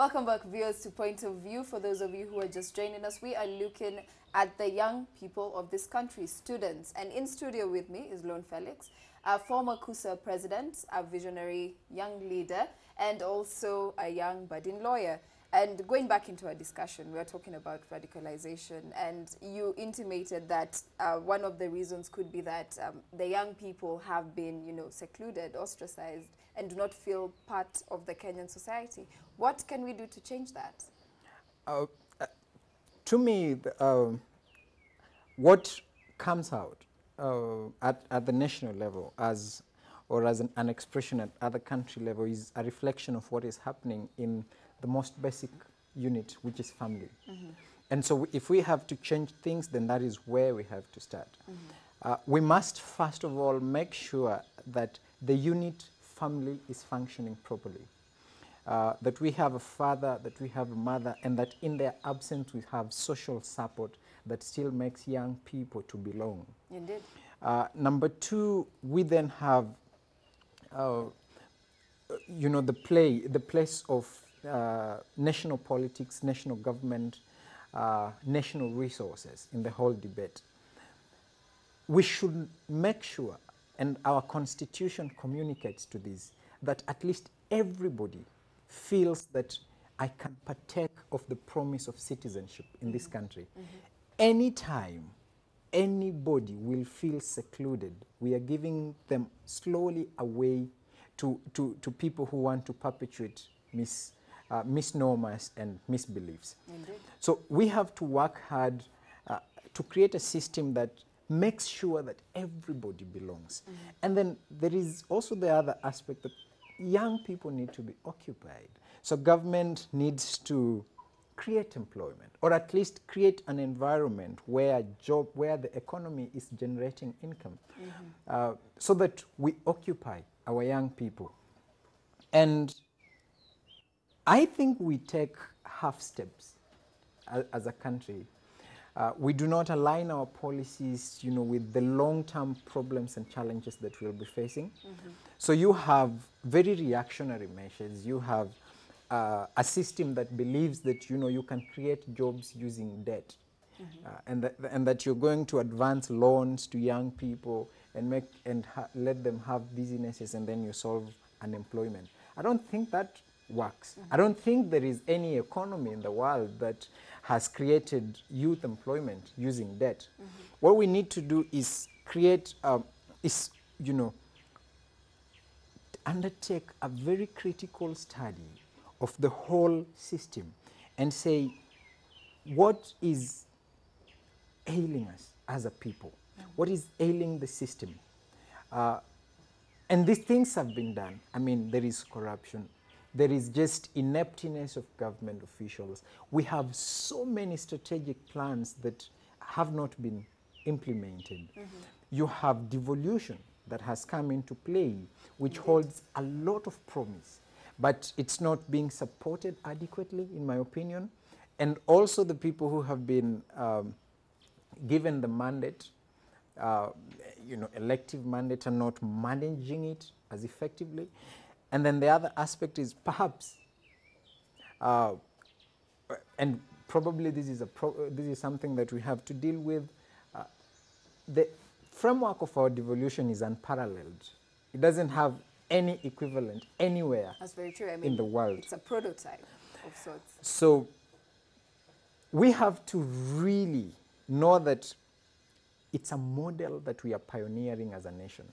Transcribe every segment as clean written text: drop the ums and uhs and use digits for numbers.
Welcome back, viewers, to Point of View. For those of you who are just joining us, we are looking at the young people of this country, students. And in studio with me is Felix, a former KUSA president, a visionary young leader, and also a young budding lawyer. And going back into our discussion, we are talking about radicalization, and you intimated that one of the reasons could be that the young people have been, secluded, ostracized, and do not feel part of the Kenyan society. What can we do to change that? To me, what comes out at the national level as an expression at the country level is a reflection of what is happening in the most basic unit, which is family. And so if we have to change things, then that is where we have to start. We must, first of all, make sure that the unit family is functioning properly. That we have a father, that we have a mother, and that in their absence we have social support that still makes young people to belong. Indeed. Number two, we then have, the place of national politics, national government, national resources in the whole debate. We should make sure, and our constitution communicates to this, that at least everybody feels that I can partake of the promise of citizenship in this country. Anytime anybody will feel secluded, we are giving them slowly away to people who want to perpetuate misnomers and misbeliefs. Indeed. So we have to work hard to create a system that makes sure that everybody belongs. And then there is also the other aspect that young people need to be occupied. So government needs to create employment, or at least create an environment where the economy is generating income, so that we occupy our young people. And I think we take half steps as a country. We do not align our policies, with the long-term problems and challenges that we'll be facing. So you have very reactionary measures. You have a system that believes that, you can create jobs using debt, and that you're going to advance loans to young people and let them have businesses, and then you solve unemployment. I don't think that works. I don't think there is any economy in the world that has created youth employment using debt. What we need to do is undertake a very critical study of the whole system and say, what is ailing us as a people? What is ailing the system? And these things have been done. I mean, there is corruption. There is just ineptness of government officials. We have so many strategic plans that have not been implemented. You have devolution that has come into play, which holds a lot of promise, but it's not being supported adequately, in my opinion. And also the people who have been given the mandate, elective mandate, are not managing it as effectively. And then the other aspect is perhaps, and probably this is something that we have to deal with. The framework of our devolution is unparalleled. It doesn't have any equivalent anywhere. That's very true. I mean, in the world. It's a prototype of sorts. So we have to really know that it's a model that we are pioneering as a nation.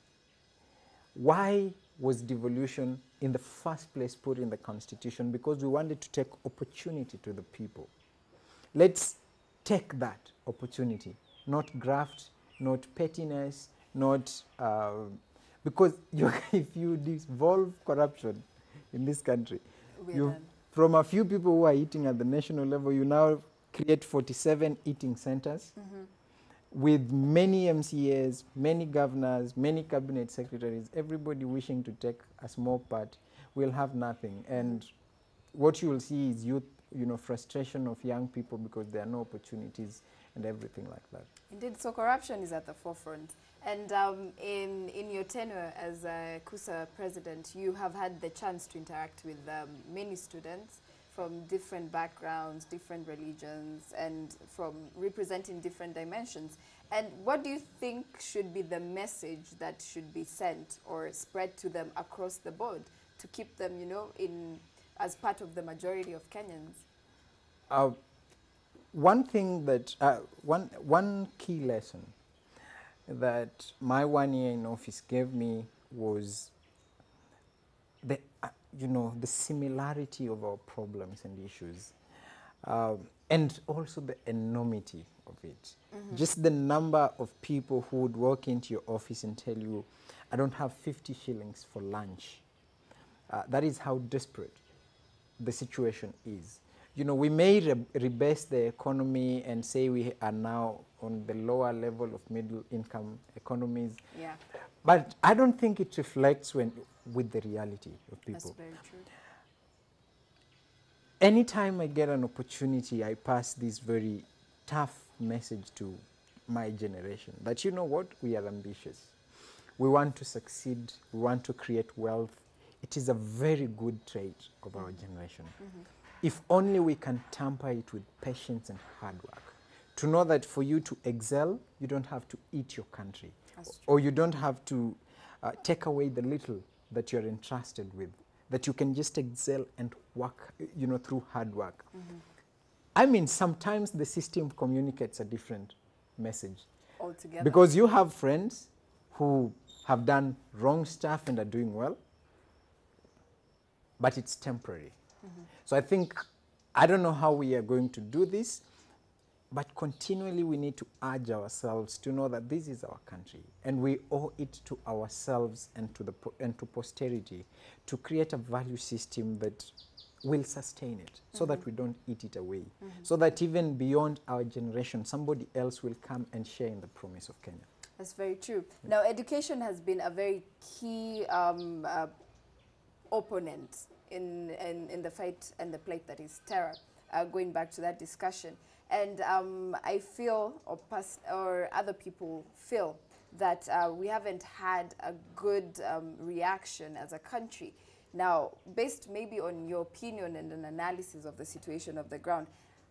Why was devolution in the first place put in the Constitution? Because we wanted to take opportunity to the people. Let's take that opportunity, not graft, not pettiness, not because if you devolve corruption in this country, from a few people who are eating at the national level, you now create 47 eating centers. With many MCAs, many governors, many cabinet secretaries, everybody wishing to take a small part, will have nothing. And what you will see is youth, frustration of young people because there are no opportunities and everything like that. Indeed, so corruption is at the forefront. And in your tenure as a KUSA president, you have had the chance to interact with many students, from different backgrounds, different religions, and from representing different dimensions. And what do you think should be the message that should be sent or spread to them across the board to keep them, you know, in as part of the majority of Kenyans? One thing that, one key lesson that my 1 year in office gave me was the, the similarity of our problems and issues, and also the enormity of it. Just the number of people who would walk into your office and tell you, I don't have 50 shillings for lunch. That is how desperate the situation is. You know, we may rebase the economy and say we are now on the lower level of middle income economies. Yeah. But I don't think it reflects with the reality of people. That's very true. Anytime I get an opportunity, I pass this very tough message to my generation that, you know what, we are ambitious. We want to succeed. We want to create wealth. It is a very good trait of our generation. If only we can temper it with patience and hard work. To know that for you to excel, you don't have to eat your country. Or you don't have to take away the little that you're entrusted with. That you can just excel and work, through hard work. I mean, sometimes the system communicates a different message. Altogether. Because you have friends who have done wrong stuff and are doing well, but it's temporary. So I think, I don't know how we are going to do this, but continually we need to urge ourselves to know that this is our country and we owe it to ourselves and to posterity to create a value system that will sustain it so that we don't eat it away, so that even beyond our generation, somebody else will come and share in the promise of Kenya. That's very true. Now, education has been a very key opponent in the fight and the plight that is terror, going back to that discussion. And I feel, or other people feel, that we haven't had a good reaction as a country. Now, based maybe on your opinion and an analysis of the situation of the ground,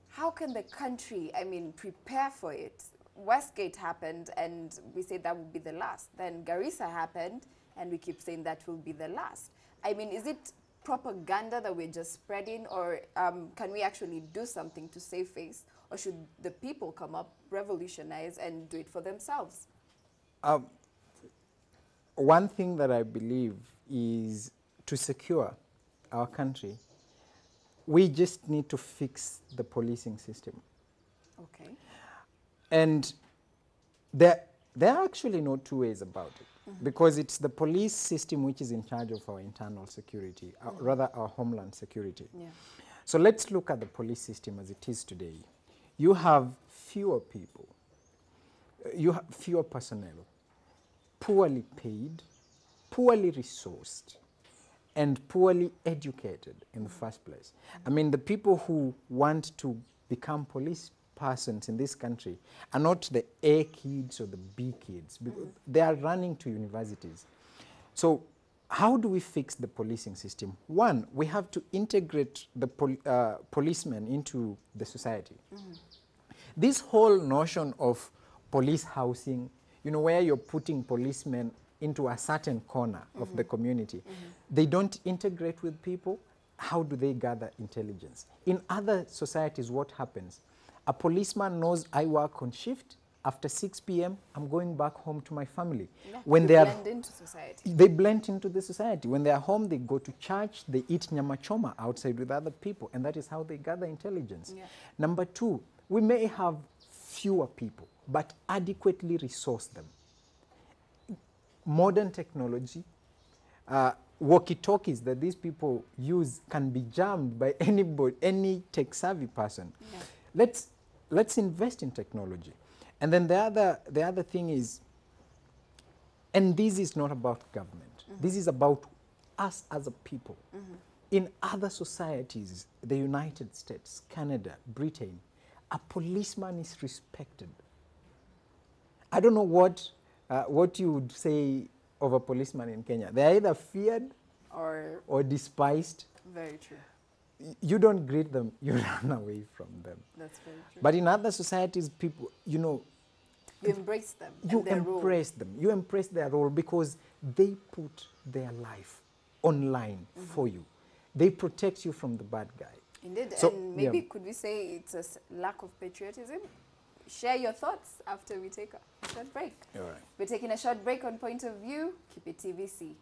how can the country, prepare for it? Westgate happened and we said that would be the last. Then Garissa happened and we keep saying that will be the last. Is it propaganda that we're just spreading, or can we actually do something to save face? Or should the people come up, revolutionize, and do it for themselves? One thing that I believe is to secure our country, we just need to fix the policing system. Okay. And there are actually no two ways about it. Because it's the police system which is in charge of our internal security, rather our homeland security. Yeah. So let's look at the police system as it is today. You have fewer people, you have fewer personnel, poorly paid, poorly resourced, and poorly educated in the first place. The people who want to become police persons in this country are not the A kids or the B kids. They are running to universities. So how do we fix the policing system? One, we have to integrate the policemen into the society. This whole notion of police housing, where you're putting policemen into a certain corner of the community, they don't integrate with people. How do they gather intelligence? In other societies, what happens? A policeman knows I work on shift. After 6 p.m., I'm going back home to my family. Yeah, when they blend into society. They blend into the society. When they are home, they go to church, they eat nyama choma outside with other people, and that is how they gather intelligence. Yeah. Number two, we may have fewer people, but adequately resource them. Modern technology, walkie-talkies that these people use can be jammed by anybody, any tech-savvy person. Yeah. Let's invest in technology. And then the other thing is, and this is not about government. This is about us as a people. In other societies, the United States, Canada, Britain, a policeman is respected. I don't know what you would say of a policeman in Kenya. They are either feared or despised. Very true. you don't greet them, you run away from them. That's very true. But in other societies, people, you know, You embrace them. you and their embrace them. You embrace their role because they put their life online for you. They protect you from the bad guy. Indeed. So, and maybe yeah. could we say it's a lack of patriotism? Share your thoughts after we take a short break. All right. We're taking a short break on Point of View. Keep it TVC.